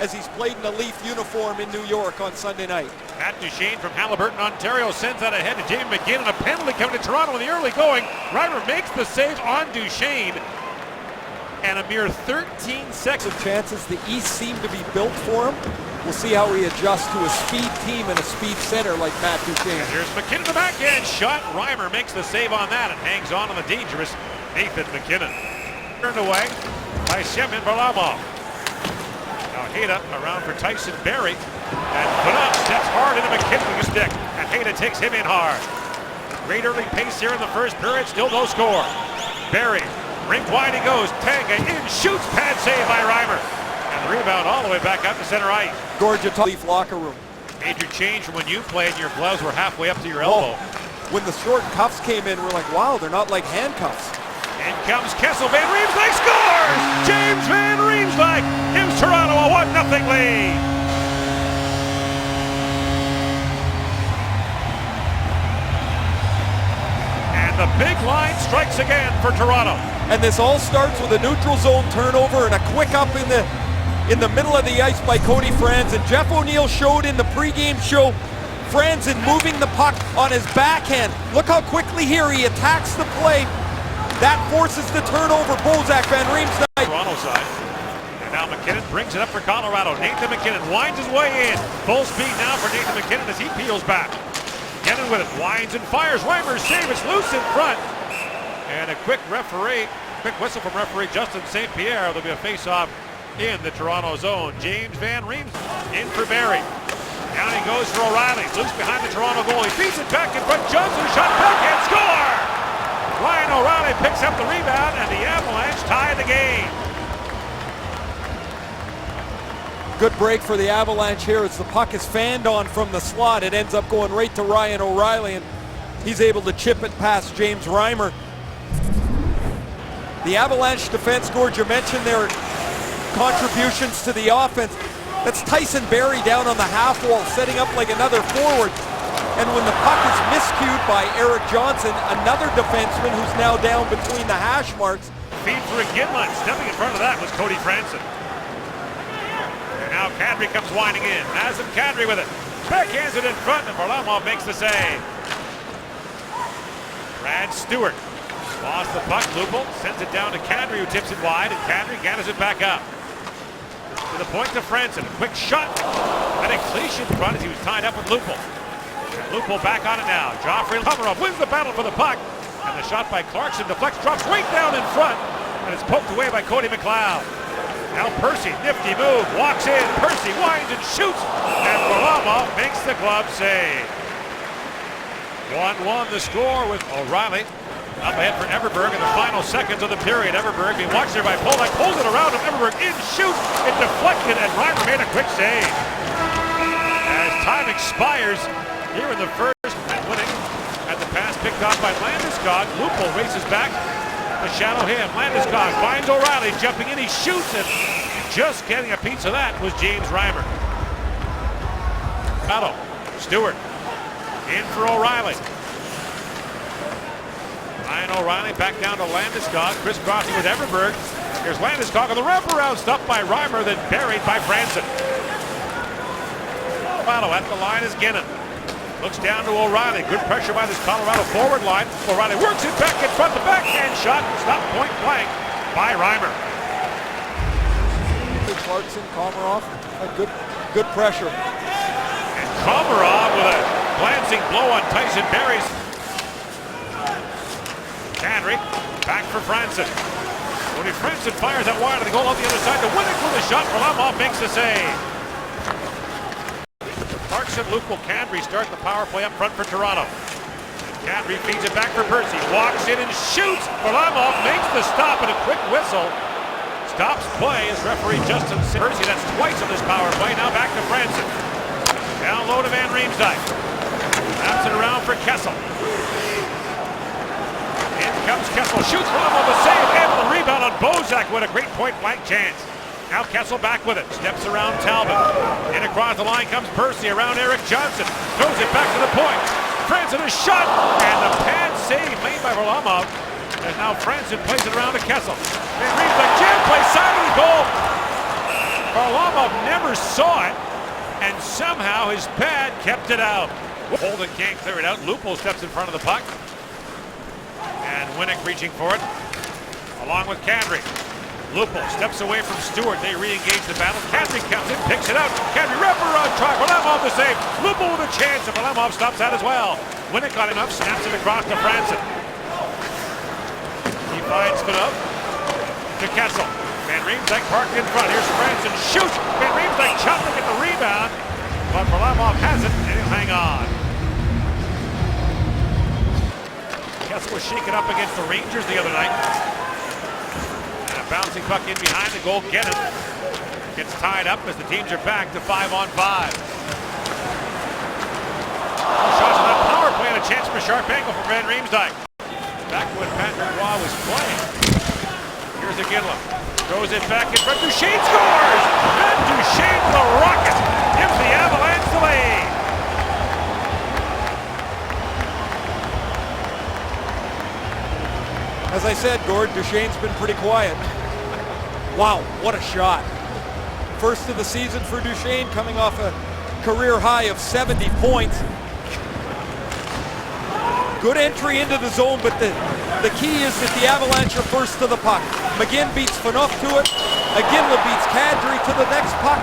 as he's played in a Leaf uniform in New York on Sunday night. Matt Duchene from Haliburton, Ontario sends that ahead to Jamie McGinn, and a penalty coming to Toronto in the early going. Reimer makes the save on Duchene, and a mere 13 seconds. Chances the East seem to be built for him. We'll see how he adjusts to a speed team and a speed center like Matt Duchene. And here's McKinnon the backhand shot. Reimer makes the save on that and hangs on the dangerous Nathan McKinnon. Turned away by Semyon Varlamov. Now Hayda around for Tyson Barrie. And Vanot steps hard into McKinnon with a stick. And Hayda takes him in hard. Great early pace here in the first period. Still no score. Barrie, rink wide he goes. Tanga in, shoots, pad save by Reimer. And the rebound all the way back up to center ice. Georgia Leaf locker room. Major change from when you played and your gloves were halfway up to your elbow. When the short cuffs came in, we're like, wow, they're not like handcuffs. In comes Kessel. Van Riemsdyk scores! James Van Riemsdyk gives Toronto a 1-0 lead. And the big line strikes again for Toronto. And this all starts with a neutral zone turnover and a quick up in the middle of the ice by Cody Franzen. Jeff O'Neill showed in the pregame show Franzen moving the puck on his backhand. Look how quickly here he attacks the play. That forces the turnover. Bozak, Van Riemsdyk. Toronto side. And now McKinnon brings it up for Colorado. Nathan McKinnon winds his way in. Full speed now for Nathan McKinnon as he peels back. McKinnon with it, winds and fires. Reimer's save, it's loose in front. And a quick whistle from referee Justin St. Pierre. There'll be a face-off in the Toronto zone. James Van Riemsdyk in for Barrie. Down he goes for O'Reilly. Loose behind the Toronto goal. He feeds it back in front. Johnson shot back and score! Ryan O'Reilly picks up the rebound and the Avalanche tie the game. Good break for the Avalanche here as the puck is fanned on from the slot. It ends up going right to Ryan O'Reilly and he's able to chip it past James Reimer. The Avalanche defense, Gord, you mentioned their contributions to the offense. That's Tyson Barrie down on the half wall, setting up like another forward. And when the puck is miscued by Erik Johnson, another defenseman who's now down between the hash marks. Feed for a Ginland. Stepping in front of that was Cody Franzen. And now Kadri comes winding in. Nazem Kadri with it. Backhands it in front, and Varlamov makes the save. Brad Stewart lost the puck. Lupul sends it down to Kadri, who tips it wide, and Kadri gathers it back up. To the point to Franzen. A quick shot. And a cleach in front as he was tied up with Lupul. Lupul back on it now. Joffrey Komarov wins the battle for the puck. And the shot by Clarkson deflects, drops right down in front. And it's poked away by Cody McLeod. Now Percy, nifty move, walks in. Percy winds and shoots. And Varlamov makes the glove save. 1-1 the score with O'Reilly up ahead for Everberg in the final seconds of the period. Everberg being watched there by Polak, pulls it around him. Everberg in, shoots. It deflected and Reimer made a quick save. As time expires here in the first, and winning at the pass picked off by Landeskog. Lupul races back to shadow him. Landeskog finds O'Reilly jumping in. He shoots it. Just getting a piece of that was James Reimer. Otto Stewart in for O'Reilly. Ryan O'Reilly back down to Landeskog. Crisscrossing with Everberg. Here's Landeskog on the wraparound, stopped by Reimer, then buried by Franzen. Colorado at the line is Ginnon. Looks down to O'Reilly. Good pressure by this Colorado forward line. O'Reilly works it back in front. The backhand shot. Stopped point blank by Reimer. Clarkson, Komarov, good pressure. And Komarov with a glancing blow on Tyson Barrie's. Kadri back for Franzen. Cody Franzen fires that wide to the goal on the other side to win it with a shot. Varlamov makes the save. Clarkson, Lupul, Kadri start the power play up front for Toronto. Kadri feeds it back for Percy. Walks in and shoots. Varlamov makes the stop and a quick whistle. Stops play as referee Justin Percy. That's twice on this power play. Now back to Franzen. Down low to Van Riemsdyk. Wraps it around for Kessel. In comes Kessel. Shoots Varlamov the save and the rebound on Bozak with a great point blank chance. Now Kessel back with it. Steps around Talbot. In across the line comes Percy around Erik Johnson. Throws it back to the point. Franzen a shot. And the pad save made by Varlamov. And now Franzen plays it around to Kessel. Van Riemsdyk jam play side of the goal. Varlamov never saw it, and somehow his pad kept it out. Holden can't clear it out. Lupo steps in front of the puck. And Winnick reaching for it, along with Kadri. Lupo steps away from Stewart. They re-engage the battle. Kadri comes in, picks it out. Kadri wraparound try. Varlamov the save. Lupo with a chance, and Varlamov stops that as well. Winnick got enough, snaps it across to Franson. He finds Fanov to Kessel. Van Riemsdyk parked in front. Here's Franson, shoots. Van Riemsdyk chopped to get the rebound, but Varlamov has it, and he'll hang on. Kessel was shaken up against the Rangers the other night. And a bouncing puck in behind the goal. Get it. Gets tied up as the teams are back to 5-on-5. Shots on that power play and a chance for sharp angle for Van Riemsdyk. Back when Patrick Roy was playing. Here's Iginla. Throws it back in front. Duchesne scores! And Duchesne with a rocket gives the Avalanche the lead. As I said, Gord, Duchesne's been pretty quiet. Wow, what a shot. First of the season for Duchesne, coming off a career high of 70 points. Good entry into the zone, but the key is that the Avalanche are first to the puck. McGinn beats Fanov to it. Iginla beats Kadri to the next puck.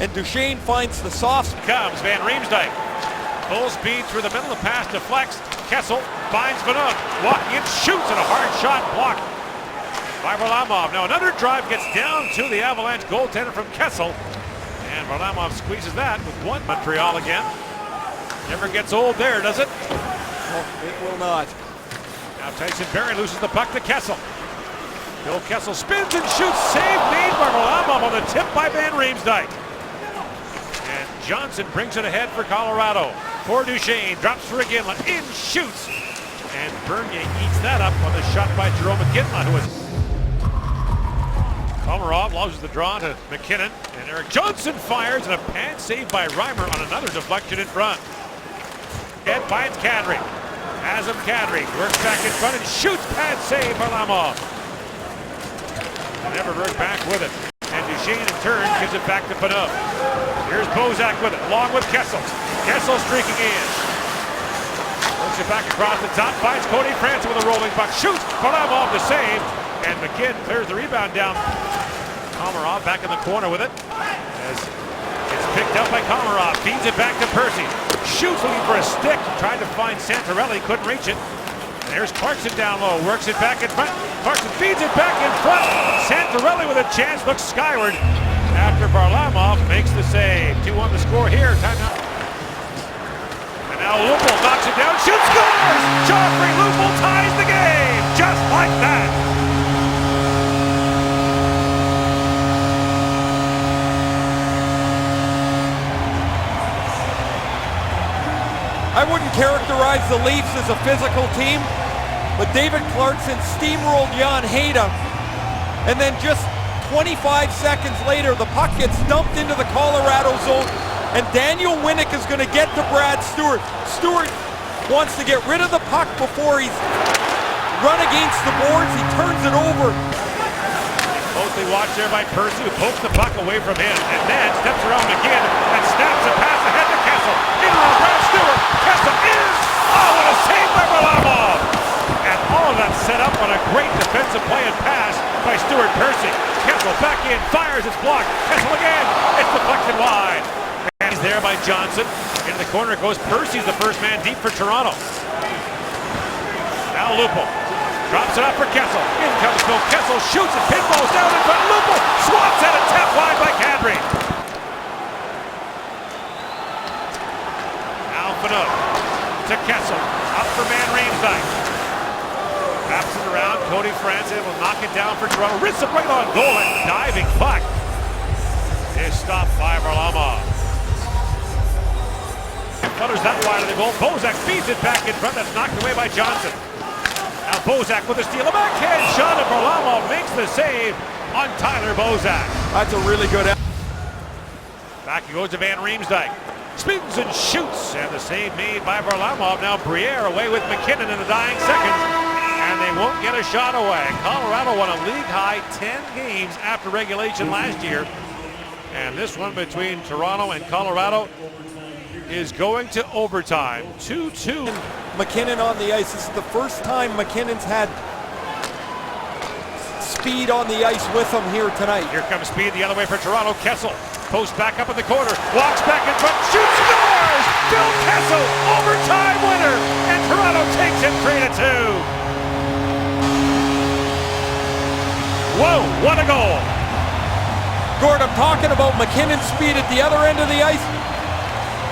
And Duchesne finds the soft. Comes Van Riemsdyk. Full speed through the middle. The pass deflects. Kessel finds Fanov. Walking in, shoots, and a hard shot blocked by Varlamov. Now another drive gets down to the Avalanche goaltender from Kessel. And Varlamov squeezes that with one. Montreal again. Never gets old there, does it? Oh, it will not. Now Tyson Barrie loses the puck to Kessel. Bill Kessel spins and shoots. Save made by Varlamov on the tip by Van Riemsdyk. And Johnson brings it ahead for Colorado. For Duchesne, drops for Iginla, in, shoots. And Bernier eats that up on the shot by Jerome Iginla, who was... Komarov loses the draw to McKinnon. And Eric Johnson fires, and a pad save by Reimer on another deflection in front. Ed finds Kadri. Has him Kadri. Works back in front and shoots. Pad save Varlamov. Everberg back with it. And Duchesne in turn gives it back to Fanov. Here's Bozak with it, along with Kessel. Kessel streaking in. Works it back across the top. Finds Cody Franson with a rolling puck. Shoots. Varlamov the save. And McKinn clears the rebound down. Komarov back in the corner with it. As it's picked up by Komarov. Feeds it back to Percy. Shoots looking for a stick. Tried to find Santorelli. Couldn't reach it. And there's Clarkson down low. Works it back in front. Clarkson feeds it back in front. Santorelli with a chance. Looks skyward after Varlamov makes the save. 2-1 the score here. Timeout. And now Lupo knocks it down. Shoots. Scores! Joffrey Lupo ties the game. Just like that. I wouldn't characterize the Leafs as a physical team, but David Clarkson steamrolled Jan Hayda, and then just 25 seconds later, the puck gets dumped into the Colorado zone, and Daniel Winnick is going to get to Brad Stewart. Stewart wants to get rid of the puck before he's run against the boards. He turns it over. Closely watched there by Percy, who pokes the puck away from him, and then steps around McGinn and snaps a pass ahead to Kessel. In around Brad Stewart. Kessel is, what a save by Varlamov! And all of that set up on a great defensive play and pass by Stuart Percy. Kessel back in, fires, it's blocked. Kessel again, it's deflected wide. And he's there by Johnson. Into the corner goes Percy's the first man deep for Toronto. Now Lupo. Drops it up for Kessel. In comes Phil Kessel, shoots it, pinballs down in front. Lupo swats at it, tapped wide by Kadri. Now Fanov to Kessel, up for Van Riemsdyk. Wraps it around, Cody Franson will knock it down for Toronto. Wrists it right on goal, and diving puck is stopped by Varlamov. Flutters that wide of the goal. Bozak feeds it back in front, that's knocked away by Johnson. Now Bozak with a steal, a backhand shot, and Varlamov makes the save on Tyler Bozak. That's a really good... Back he goes to Van Riemsdyk. Spins and shoots, and the save made by Varlamov. Now Briere away with McKinnon in the dying seconds. And and they won't get a shot away. Colorado won a league-high 10 games after regulation last year. And this one between Toronto and Colorado is going to overtime. 2-2. MacKinnon on the ice. This is the first time MacKinnon's had speed on the ice with him here tonight. Here comes speed the other way for Toronto. Kessel posts back up in the corner, walks back in front, shoots, scores! Phil Kessel, overtime winner, and Toronto takes it 3-2. Whoa, what a goal! Gord, I'm talking about MacKinnon's speed at the other end of the ice.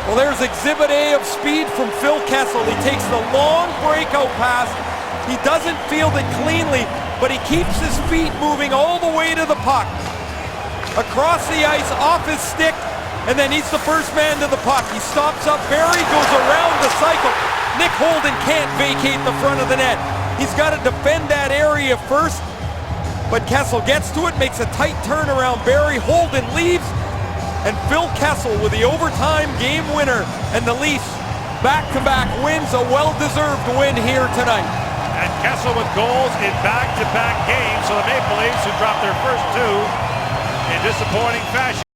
Well, there's exhibit A of speed from Phil Kessel. He takes the long breakout pass. He doesn't field it cleanly, but he keeps his feet moving all the way to the puck. Across the ice, off his stick, and then he's the first man to the puck. He stops up, Barrie goes around the cycle. Nick Holden can't vacate the front of the net. He's got to defend that area first, but Kessel gets to it, makes a tight turnaround. Barrie, Holden leaves, and Phil Kessel with the overtime game winner, and the Leafs back-to-back wins, a well-deserved win here tonight. And Kessel with goals in back-to-back games, so the Maple Leafs, who dropped their first two in disappointing fashion,